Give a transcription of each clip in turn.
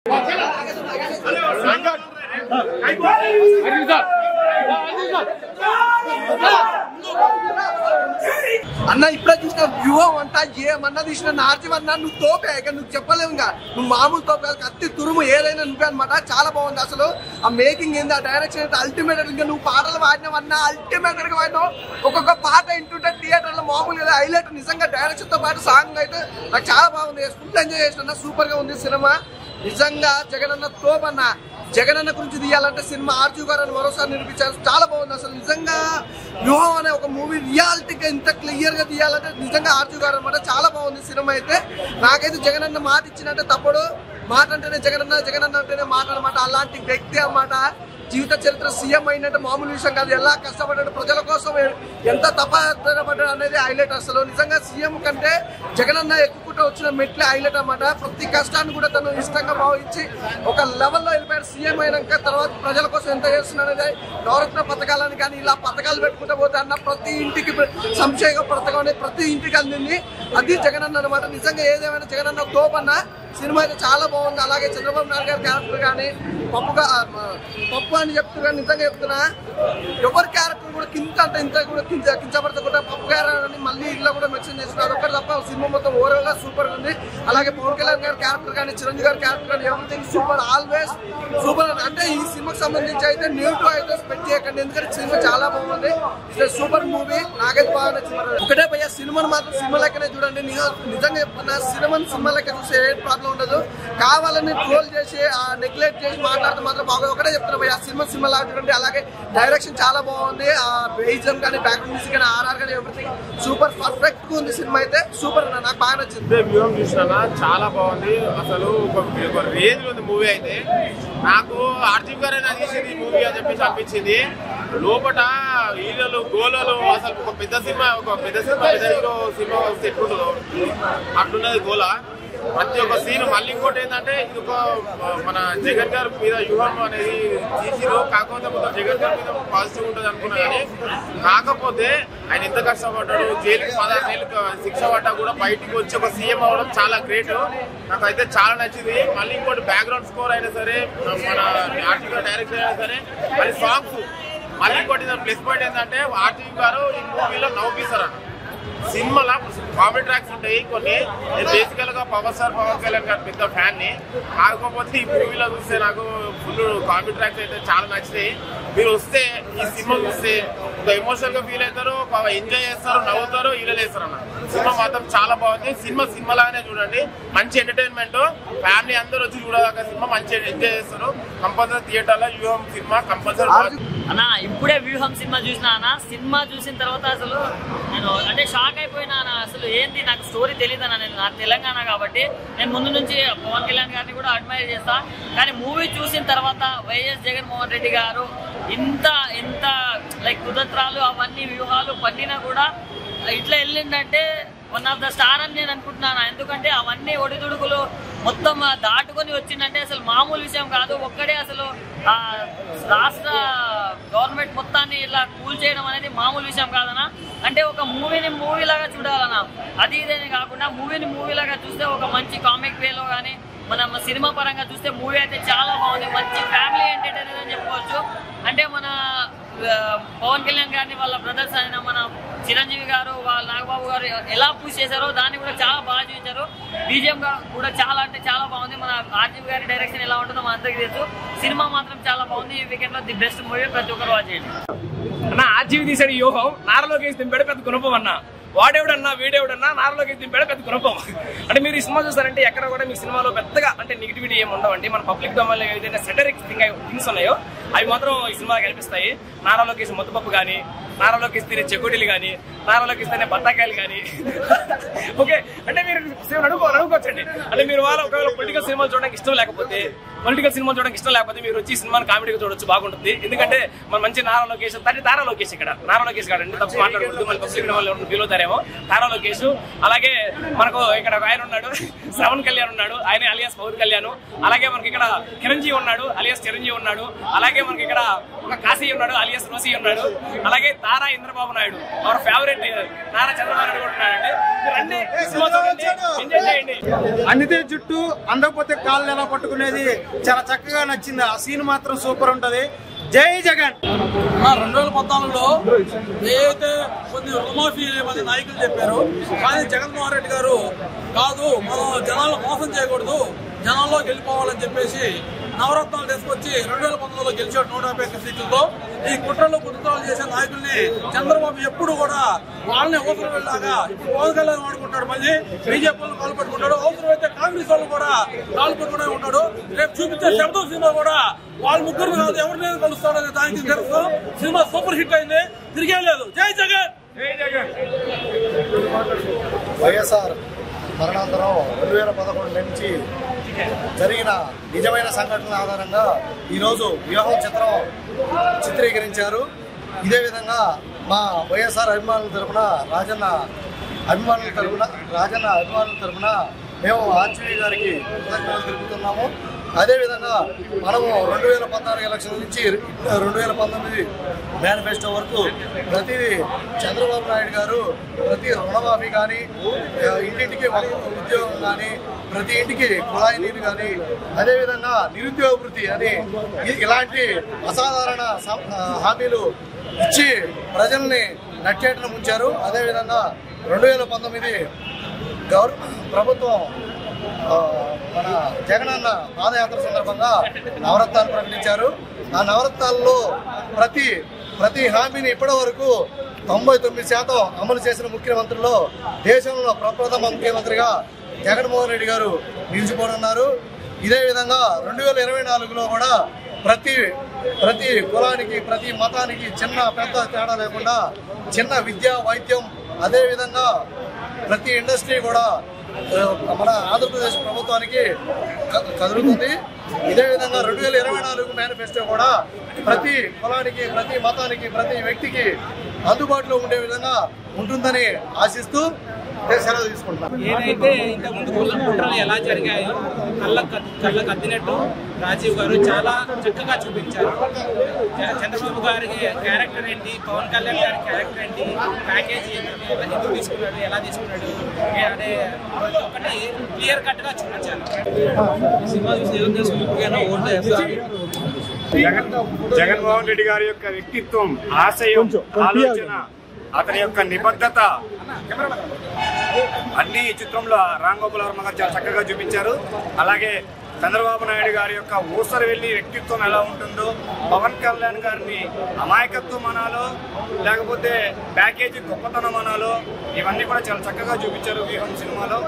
అన్న ఇప్పుడే చూసిన వ్యూహం అంతా ఏమన్నా తీసిన నార్జీవన్నా నువ్వు తోపే ఇక నువ్వు చెప్పలేవు ఇంకా నువ్వు మామూలు తోపే కత్తి తురుము ఏదైనా నువ్వే అనమాట. చాలా బాగుంది అసలు ఆ మేకింగ్ ఏంది ఆ డైరెక్షన్ అయితే అల్టిమేట్. ఇంకా నువ్వు పాటలు వాడినావన్నా అల్టిమేట్ గా వాడినావు. ఒక్కొక్క పాట వింటుంటే థియేటర్ లో మామూలుగా హైలైట్. నిజంగా డైరెక్షన్ తో పాటు సాంగ్ అయితే నాకు చాలా బాగుంది. ఫుల్ ఎంజాయ్ చేసిన సూపర్ గా ఉంది సినిమా. నిజంగా జగనన్న తోపన్న. జగనన్న గురించి తీయాలంటే సినిమా ఆర్జీ గారు అని మరోసారి నిరూపించారు. చాలా బాగుంది అసలు. నిజంగా వ్యూహం అనే ఒక మూవీ రియాలిటీగా ఇంత క్లియర్ గా తీయాలంటే నిజంగా ఆర్జీ గారు అనమాట. చాలా బాగుంది సినిమా అయితే. నాకైతే జగనన్న మాట ఇచ్చినట్టే తప్పుడు. మాట అంటేనే జగనన్న, జగనన్న అంటేనే మాట అనమాట. అలాంటి వ్యక్తి అన్నమాట. జీవిత చరిత్ర సీఎం అయినట్టు మామూలు విషయం కాదు. ఎలా కష్టపడ్డాడు ప్రజల కోసం, ఎంత తపడ్డాడు అనేది హైలైట్. అసలు నిజంగా సీఎం కంటే జగనన్న ఎక్కుకుంటూ వచ్చిన మెట్లే హైలైట్ అన్నమాట. ప్రతి కష్టాన్ని కూడా తను ఇష్టంగా భావించి ఒక లెవెల్లో వెళ్ళిపోయాడు. సీఎం అయినాక తర్వాత ప్రజల కోసం ఎంత చేస్తున్నాడు అనేది నవరత్న పథకాలని కానీ ఇలా పథకాలు పెట్టుకుంటూ పోతే అన్న ప్రతి ఇంటికి సంక్షేమ పథకం అనేది ప్రతి ఇంటికి అందింది. అది జగనన్న అనమాట. నిజంగా ఏదేమైనా జగనన్న తోపన్న. సినిమా అయితే చాలా బాగుంది. అలాగే చంద్రబాబు నాయుడు గారి క్యారెక్టర్ కానీ పప్పు అని చెప్తున్నా. నిజంగా చెప్తున్నా ఎవరి క్యారెక్టర్ కూడా కింద అంటే ఇంత కూడా కించపడతా పప్పు క్యారెక్టర్ మళ్ళీ ఇలా కూడా మెన్షన్ చేస్తున్నారు. ఒకటి తప్ప సినిమా మొత్తం ఓవరాల్ గా సూపర్ ఉంది. అలాగే పవన్ కళ్యాణ్ గారి క్యారెక్టర్ కానీ చిరంజీవి గారి క్యారెక్టర్ కానీ ఎవ్రీథింగ్ సూపర్, ఆల్వేస్ సూపర్. అంటే ఈ సినిమాకి సంబంధించి అయితే నెగిటివ్ అయితే స్పెక్ట్ చేయకండి. ఎందుకంటే సినిమా చాలా బాగుంది. Super movie. నాకైతే బాగా నచ్చింది. ఒకటే భయ్య సినిమాను మాత్రం సినిమా లెక్కనే చూడండి. నిజంగా చెప్తున్నా సినిమాని సినిమా లెక్క చూస్తే ఏ ప్రాబ్లం ఉండదు. కావాలని ట్రోల్ చేసి నెగ్లెక్ట్ చేసి మాట్లాడితే మాత్రం బాగా. ఒకటే చెప్తున్నా భయ్య సినిమా లాగా చూడండి. అలాగే డైరెక్షన్ చాలా బాగుంది. బేజం కానీ బ్యాక్గ్రౌండ్ మ్యూజిక్ కానీ ఆర్ఆర్ కానీ ఎవ్రీథింగ్ సూపర్ పర్ఫెక్ట్ గా ఉంది. సినిమా అయితే సూపర్. నాకు బాగా నచ్చింది. వ్యూహం చూసినా చాలా బాగుంది. అసలు ఒక రేంజ్ ఉంది మూవీ అయితే. నాకు ఆర్జీవి గారు తీసింది మూవీ అని చెప్పేసి అనిపించింది. లోపల హీరోలు గోలలు అసలు ఒక పెద్ద హీరో సినిమా వస్తే ఎట్లుంటుందో అట్లున్నది గోల. ప్రతి ఒక్క సీన్. మళ్ళీ ఇంకోటి ఏంటంటే ఇది ఒక మన జగన్ గారి మీద వ్యూహం అనేది తీసిరు. కాకపోతే మొత్తం జగన్ గారి మీద పాజిటివ్ ఉంటుంది అనుకున్నా కానీ కాకపోతే ఆయన ఎంత కష్టపడ్డాడు. జైలుకి 16 ఏళ్ళు శిక్ష పడ్డా కూడా బయటికి వచ్చి ఒక సీఎం అవ్వడం చాలా గ్రేట్. నాకైతే చాలా నచ్చింది. మళ్ళీ ఇంకోటి బ్యాక్గ్రౌండ్ స్కోర్ అయినా సరే, మన ఆర్టీవీ డైరెక్టర్ అయినా సరే, మళ్ళీ సాంగ్స్. మళ్ళీ ఇంకోటి ప్లస్ పాయింట్ ఏంటంటే ఆర్టీవీ గారు ఈ మూవీలో నవ్వుపిస్తారు. సినిమాలో కామెడీ ట్రాక్స్ ఉంటాయి కొన్ని. నేను బేసికల్ గా పవన్ కళ్యాణ్ గారి పెద్ద ఫ్యాన్ ని. కాకపోతే ఈ మూవీలో చూస్తే నాకు ఫుల్ కామెడీ ట్రాక్స్ అయితే చాలా నచ్చినాయి. మీరు వస్తే ఈ సినిమా చూస్తే ఒక ఎమోషనల్ గా ఫీల్ అవుతారు, ఎంజాయ్ చేస్తారు, నవ్వుతారు, హీరోలు వేస్తారు అన్న. సినిమా మాత్రం చాలా బాగుంది. సినిమా లాగానే చూడండి. మంచి ఎంటర్టైన్మెంట్. ఫ్యామిలీ అందరూ వచ్చి చూడదాకా సినిమా మంచి ఎంజాయ్ చేస్తారు. కంపల్సరీ థియేటర్ లో వ్యూహం సినిమా కంపల్సరీ అన్న. ఇప్పుడే వ్యూహం సినిమా చూసినా అన్న. సినిమా చూసిన తర్వాత అసలు నేను అంటే షాక్ అయిపోయినా అన్న. అసలు ఏంటి నాకు స్టోరీ తెలియదు అన్న. నేను నా తెలంగాణ కాబట్టి నేను ముందు నుంచి పవన్ కళ్యాణ్ గారిని కూడా అడ్మైర్ చేస్తా. కానీ మూవీ చూసిన తర్వాత వైఎస్ జగన్మోహన్ రెడ్డి గారు ఇంత లైక్ కుతంత్రాలు అవన్నీ వ్యూహాలు పన్నినా కూడా ఇట్లా వెళ్ళిందంటే వన్ ఆఫ్ ద స్టార్ అని నేను అనుకుంటున్నాను. ఎందుకంటే అవన్నీ ఒడిదుడుకులు మొత్తం దాటుకొని వచ్చిందంటే అసలు మామూలు విషయం కాదు. ఒక్కడే అసలు రాష్ట్ర గవర్నమెంట్ మొత్తాన్ని ఇలా కూల్ చేయడం అనేది మామూలు విషయం కాదన్నా. అంటే ఒక మూవీని మూవీలాగా చూడాలన్నా. అది ఇదేనే కాకుండా మూవీని మూవీలాగా చూస్తే ఒక మంచి కామిక్ వేలో కానీ మన సినిమా పరంగా చూస్తే మూవీ అయితే చాలా బాగుంది. మంచి ఫ్యామిలీ ఎంటర్టైనర్ అని చెప్పుకోవచ్చు. అంటే మన పవన్ కళ్యాణ్ గారిని వాళ్ళ బ్రదర్స్ అయిన మన చిరంజీవి గారు, వాళ్ళ నాగబాబు గారు ఎలా పూజ చేశారో దాన్ని కూడా చాలా బాగా చూపించారు. బీజిఎం కూడా చాలా అంటే చాలా బాగుంది. మన ఆర్జీవి గారి డైరెక్షన్ ఎలా ఉంటుందో మన అందరికీ తెలుసు. సినిమా మాత్రం చాలా బాగుంది. ఈ వీకెండ్ లో ది బెస్ట్ మూవీ. ప్రతి ఒక్కరు వాచ్ చేయండి అన్న. ఆర్జీవి తీసాడు వ్యూహం. నారలోకి దింపాడు పెద్ద గుణపం అన్న. వాడేవుడన్నా వీడేవుడన్నా నారలోకి దింపాడు పెద్ద గుణపం. అంటే మీరు ఈ సినిమా చూస్తారంటే ఎక్కడ కూడా మీ సినిమాలో పెద్దగా అంటే నెగిటివిటీ ఏమి ఉండవండి. మన పబ్లిక్ డొమైన్లో ఏదైనా సెటరిక్ థింగ్స్ ఉన్నాయో అవి మాత్రం ఈ సినిమాలో కనిపిస్తాయి. నారలోకి ముద్దపప్పు కానీ, నారలోకి తినే చెకోడీలు కానీ, నారలోకి తినే బత్తాకాయలు కానీ. ఓకే అంటే మీరు అనుకోవచ్చండి. అంటే మీరు ఒకవేళ పొలిటికల్ సినిమాలు చూడడానికి ఇష్టం లేకపోతే మీరు వచ్చి సినిమాని కామెడీగా చూడొచ్చు, బాగుంటుంది. ఎందుకంటే మన మంచి నారా లోకేష్ తారా లోకేష్ ఇక్కడ నారా లోకేష్ కాదండి, తప్పు మాట్లాడకూడదు. మన పబ్లిక్ వాళ్ళు ఫీల్ అవుతారేమో. తారా లోకేష్, అలాగే మనకు ఇక్కడ ఆయన ఉన్నాడు శ్రవణ్ కళ్యాణ్ ఉన్నాడు, ఆయన అలియాస్ పవన్ కళ్యాణ్. అలాగే మనకి ఇక్కడ చిరంజీవి ఉన్నాడు, అలియాస్ చిరంజీవి ఉన్నాడు. అలాగే మనకి ఇక్కడ ఒక కాశీ ఉన్నాడు, అలియాస్ రోసి ఉన్నాడు. అలాగే నారా చంద్రబాబు నాయుడు అవర్ ఫేవరెట్ నారా చంద్రబాబు నాయుడు కూడా ఉన్నాడండి. మీరు అన్ని సినిమా చూడండి, ఎంజాయ్ చేయండి. అన్నితే చుట్టూ అందకపోతే కాళ్ళు ఎలా పట్టుకునేది చాలా చక్కగా నచ్చింది. ఆ సీన్ మాత్రం సూపర్ ఉంటది. జై జగన్. 2014లో ఏదైతే కొన్ని రుణమాఫీ మంది నాయకులు చెప్పారు, కానీ జగన్మోహన్ రెడ్డి గారు కాదు, మనం జనాలను మోసం చేయకూడదు, జనాల్లోకి వెళ్ళిపోవాలని చెప్పేసి నవరత్నాలు తీసుకొచ్చి 2019లో గెలిచాడు 151 సీట్లతో. ఈ కుట్రలు కుట్రలు చేసే నాయకుల్ని చంద్రబాబు ఎప్పుడు కూడా వాళ్ళని అవసరం వెళ్ళాగా ఇప్పుడు పవన్ కళ్యాణ్ వాడుకుంటాడు, మళ్ళీ బీజేపీ వాళ్ళు కాలు పెట్టుకుంటాడు, అవసరమైతే కాంగ్రెస్ వాళ్ళు కూడా కాలు పెట్టుకునే ఉంటాడు. రేపు చూపించే శబ్దం సినిమా కూడా వాళ్ళ ముగ్గురు కాదు ఎవరిని కలుస్తాడనే దానికి తెలుసు. సినిమా సూపర్ హిట్ అయింది, తిరిగే లేదు. జై జగన్. జై జగన్. వైఎస్ఆర్ మరణాంతరం 2011 నుంచి జరిగిన నిజమైన సంఘటనల ఆధారంగా ఈరోజు వ్యూహం చిత్రం చిత్రీకరించారు. ఇదే విధంగా మా వైఎస్ఆర్ అభిమానుల తరఫున రాజన్న అభిమానుల తరఫున మేము ఆర్జీవీ గారికి కృతజ్ఞతలు తెలుపుతున్నాము. అదేవిధంగా మనము 2014 ఎలక్షన్ నుంచి 2019 మేనిఫెస్టో వరకు ప్రతిదీ చంద్రబాబు నాయుడు గారు ప్రతి రుణమాఫీ కానీ, ఇంటింటికి ఉద్యోగం కానీ, ప్రతి ఇంటికి కుళాయి నీరు కానీ, అదేవిధంగా నిరుద్యోగ వృత్తి అని ఇలాంటి అసాధారణ హామీలు ఇచ్చి ప్రజల్ని నట్టేటను ముంచారు. అదేవిధంగా 2019 ప్రభుత్వం మన జగనన్న పాదయాత్ర సందర్భంగా నవరత్నాలు ప్రకటించారు. ఆ నవరత్నాల్లో ప్రతి హామీని ఇప్పటి వరకు 99% అమలు చేసిన ముఖ్యమంత్రుల్లో దేశంలో ప్రప్రథమ ముఖ్యమంత్రిగా జగన్మోహన్ రెడ్డి గారు నిలిచిపోనున్నారు. ఇదే విధంగా 2024లో కూడా ప్రతి కులానికి, ప్రతి మతానికి చిన్న పెద్ద తేడా లేకుండా చిన్న విద్య, వైద్యం, అదేవిధంగా ప్రతి ఇండస్ట్రీ కూడా మన ఆంధ్రప్రదేశ్ ప్రభుత్వానికి కదులుతుంది. ఇదే విధంగా 2024 మేనిఫెస్టో కూడా ప్రతి కులానికి, ప్రతి మతానికి, ప్రతి వ్యక్తికి అందుబాటులో ఉండే విధంగా ఉంటుందని ఆశిస్తూ సెలవు తీసుకుంటాం. ఏదైతే ఇంతకుముందు కుట్రలు ఎలా జరిగాయో కళ్ళ కద్దినట్టు రాజీవ్ గారు చాలా చక్కగా చూపించారు. చంద్రబాబు గారి క్యారెక్టర్ ఏంటి, పవన్ కళ్యాణ్ గారి క్యారెక్టర్ ఏంటి, ప్యాకేజీ ఎందుకు తీసుకున్నాడు, ఎలా తీసుకున్నాడు అనే ఒకటి క్లియర్ కట్ గా చూపించారు. సినిమా చూసి ఏం చేసుకుంటున్నా ఓటు వేస్తారు. జగన్మోహన్ రెడ్డి గారి యొక్క వ్యక్తిత్వం, ఆశయం, ఆలోచన, అతని యొక్క నిబద్ధత అన్ని చిత్రంలో రామ్ గోపాల్ వర్మ గారు చాలా చక్కగా చూపించారు. అలాగే చంద్రబాబు నాయుడు గారి యొక్క ఊసరు వెళ్ళి వ్యక్తిత్వం ఎలా ఉంటుందో, పవన్ కళ్యాణ్ గారిని అమాయకత్వం అనాలో లేకపోతే ప్యాకేజీ గొప్పతనం అనాలో ఇవన్నీ కూడా చాలా చక్కగా చూపించారు వ్యూహం సినిమాలో.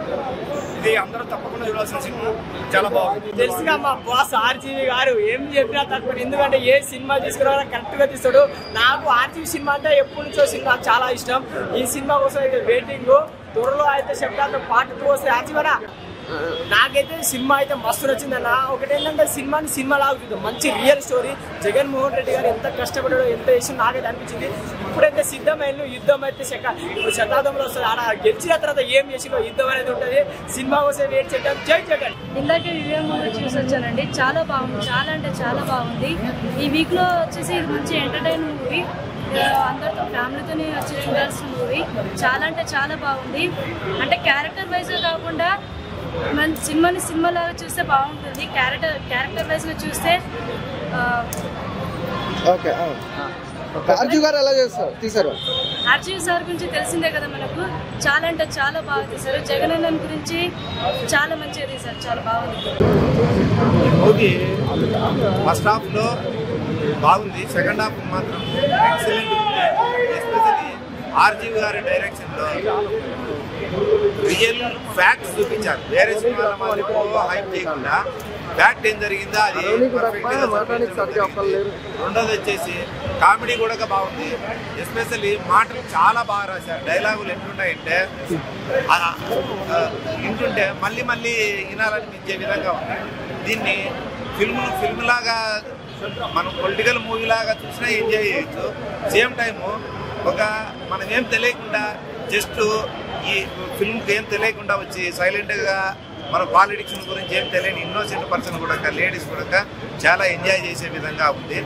ఇది అందరూ తప్పకుండా చూడాల్సిన సినిమా, చాలా బాగుంది. తెలుసుగా మా బాస్ ఆర్జీవీ గారు ఏం చెప్పినా తక్కువ, ఎందుకంటే ఏ సినిమా తీసుకురావాలో కరెక్ట్ గా తీస్తాడు. నాకు ఆర్జీవీ సినిమా అంటే ఎప్పటి నుంచో సినిమా చాలా ఇష్టం. ఈ సినిమా కోసం అయితే వెయిటింగ్. త్వరలో అయితే చెప్తాను పార్ట్ 2 వస్తే ఆర్జీవీనా. నాకైతే సినిమా అయితే మస్తు నచ్చిందన్న. ఒకటేంటంటే సినిమా లాగా చూద్దాం, మంచి రియల్ స్టోరీ. జగన్మోహన్ రెడ్డి గారు ఎంత కష్టపడాడో, ఎంత చేసి నాకైతే అనిపించింది. ఇప్పుడైతే సిద్ధమైన యుద్ధం అయితే ఇప్పుడు శతాబ్దంలో వస్తుంది. ఆడ గెలిచిన తర్వాత ఏం చేసిందో యుద్ధం అనేది ఉంటుంది. సినిమా కోసం వెయిట్ చేద్దాం. జై జగన్. ఇందాకే వివేక్ మూవీ చూసి వచ్చానండి, చాలా బాగుంది, చాలా అంటే చాలా బాగుంది. ఈ వీక్ లో వచ్చేసి ఇది మంచి ఎంటర్టైన్ మూవీ, అందరితో ఫ్యామిలీతోనే వచ్చి చూడాల్సిన మూవీ. చాలా అంటే చాలా బాగుంది. అంటే క్యారెక్టర్ వైజ్ కాకుండా మన సినిమాలాగా చూస్తే బాగుంటుంది. క్యారెక్టర్ వైజ్ గా చూస్తే ఆర్జీవ్ గారు ఎలా తీశారు? ఆర్జీవ్ సార్ గురించి తెలిసిందే కదా మనకు, చాలా అంటే చాలా బాగా తీశారు. జగనన్న గురించి చాలా మంచిగా తీశారు, చాలా బాగుంది. మూవీ ఫస్ట్ హాఫ్ లో బాగుంది, సెకండ్ హాఫ్ మాత్రం ఎక్సలెంట్ ఉంది. ఎస్పెషల్లీ ఆర్జీవి గారి డైరెక్షన్ లో రియల్ ఫ్యాక్ట్స్ చూపించారు. వేరే సినిమాల మాదిరి హైప్ చేయకుండా ఫ్యాక్ట్ ఏం జరిగిందో అది రెండోది వచ్చేసి కామెడీ కూడా బాగుంది. ఎస్పెషల్లీ మాటలు చాలా బాగా రాశారు. డైలాగులు ఎట్లున్నాయంటే వింటుంటే మళ్ళీ మళ్ళీ వినాలనిపించే విధంగా ఉంది. దీన్ని ఫిల్మ్ లాగా మనం పొలిటికల్ మూవీ లాగా చూసినా ఎంజాయ్ చేయొచ్చు. సేమ్ టైము మనం ఏం తెలియకుండా జస్ట్ ఈ ఫిల్మ్కి ఏం తెలియకుండా వచ్చి సైలెంట్గా మన పాలిటిక్స్ గురించి ఏం తెలియని ఇన్నోసెంట్ పర్సన్ కూడా లేడీస్ కూడా చాలా ఎంజాయ్ చేసే విధంగా ఉంది.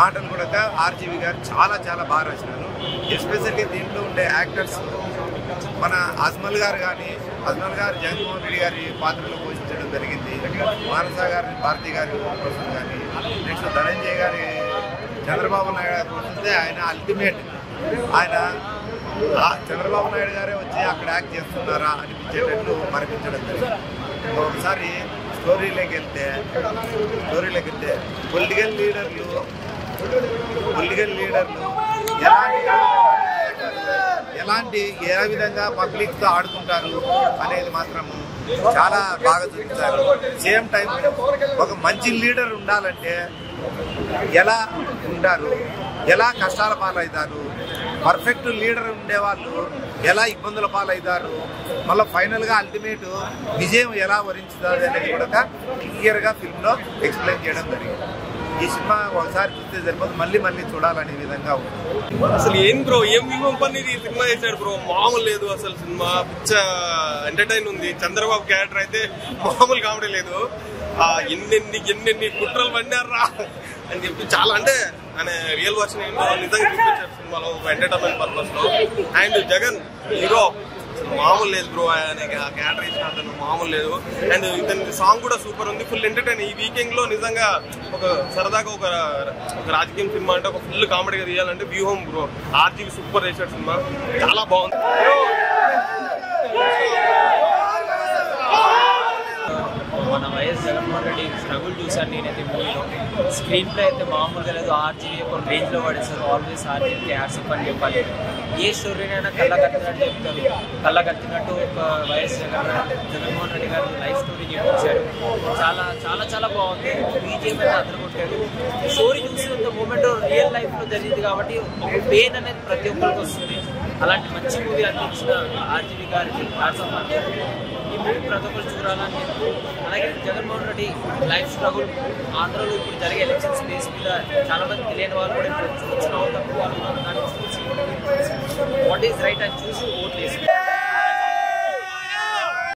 మాటలు కూడా ఆర్జీవి గారు చాలా చాలా బాగా రాసినారు. ఎస్పెషల్లీ దీంట్లో ఉండే యాక్టర్స్ మన అజ్మల్ గారు కానీ, అజ్మల్ గారు జగన్మోహన్ రెడ్డి గారి పాత్రలో పోషించడం జరిగింది. మానస గారి భారతి గారి కోసం కానీ, నెక్స్ట్ ధనంజయ్ గారి చంద్రబాబు నాయుడు గారి పోషిస్తే ఆయన అల్టిమేట్. ఆయన చంద్రబాబు నాయుడు గారే వచ్చి అక్కడ యాక్ట్ చేస్తున్నారా అనిపించేటట్లు మరిపించడం జరిగింది. ఒకసారి స్టోరీలోకి వెళ్తే పొలిటికల్ లీడర్లు ఏ విధంగా పబ్లిక్తో ఆడుకుంటారు అనేది మాత్రము చాలా బాగా చూపించారు. సేమ్ టైం ఒక మంచి లీడర్ ఉండాలంటే ఎలా ఉంటారు, ఎలా కష్టాల పాలవుతారు, పర్ఫెక్ట్ లీడర్ ఉండేవాళ్ళు ఎలా ఇబ్బందుల పాలవుతారు, మళ్ళీ ఫైనల్గా అల్టిమేట్ విజయం ఎలా వరించుతుంది అనేది కూడా క్లియర్గా ఫిల్మ్లో ఎక్స్ప్లెయిన్ చేయడం జరిగింది. ఈ సినిమా ఒకసారి చూస్తే సరిపోదు, మళ్ళీ మళ్ళీ చూడాలనే విధంగా ఉంది. అసలు ఏం బ్రో, ఏం వ్యూహం పని ఈ సినిమా చేశాడు బ్రో, మామూలు లేదు అసలు. సినిమా పిచ్చ ఎంటర్టైన్ ఉంది. చంద్రబాబు క్యారెక్టర్ అయితే మామూలు కామెడీ లేదు. ఎన్నెన్ని కుట్రలు పడినారా అని చెప్పి చాలా, అంటే ఆయన రియల్ వర్షన్ ఏంటో నిజంగా చూపించారు సినిమాలో ఎంటర్టైన్మెంట్ పర్పస్ లో. అండ్ జగన్ హీరో మామూలు లేదు బ్రో, ఆయన క్యారెక్టర్ ఇచ్చిన అతను మామూలు లేదు. అండ్ ఇతని సాంగ్ కూడా సూపర్ ఉంది, ఫుల్ ఎంటర్టైన్. ఈ వీకెండ్ లో నిజంగా ఒక సరదాగా ఒక రాజకీయం సినిమా అంటే ఒక ఫుల్ కామెడీగా తీయాలంటే వ్యూహం బ్రో. ఆర్జీవి సూపర్ చేశాడు సినిమా, చాలా బాగుంది. మన వైఎస్ జగన్మోహన్ రెడ్డి స్ట్రగుల్ చూశాను నేనైతే మూవీలో. స్క్రీన్ ప్లే అయితే మామూలుగా లేదు. ఆర్జీవి ఒక రేంజ్లో పడేస్తారు. ఆల్వేస్ ఆర్జీవికి హ్యాట్స్ అని చెప్పాలి. ఏ స్టోరీనైనా కళ్ళకత్తినట్టు చెప్తారు. కళ్ళకత్తినట్టు ఒక వైఎస్ జగన్మోహన్ రెడ్డి గారు లైఫ్ స్టోరీ చూపించారు. చాలా చాలా చాలా బాగుంది. బీజేపీ అయితే అదరగొట్టారు. స్టోరీ చూసినంత మూమెంట్ రియల్ లైఫ్లో జరిగింది కాబట్టి ఒక పెయిన్ అనేది ప్రతి ఒక్కరికి వస్తుంది. అలాంటి మంచి మూవీ అందించిన ఆర్జీవి గారికి ఈ మూవీ ప్రతి ఒక్కరు చూడాలని. అలాగే జగన్మోహన్ రెడ్డి లైఫ్ స్ట్రగుల్, ఆంధ్రలో ఇప్పుడు జరిగే ఎలక్షన్ స్పేస్ మీద చాలా మంది తెలియని వాళ్ళు కూడా ఇప్పుడు చూసిన తక్కువ వాళ్ళు దాన్ని చూసి వాట్ ఈస్ రైట్ అని చూసి ఓట్లు వేసుకుంటారు.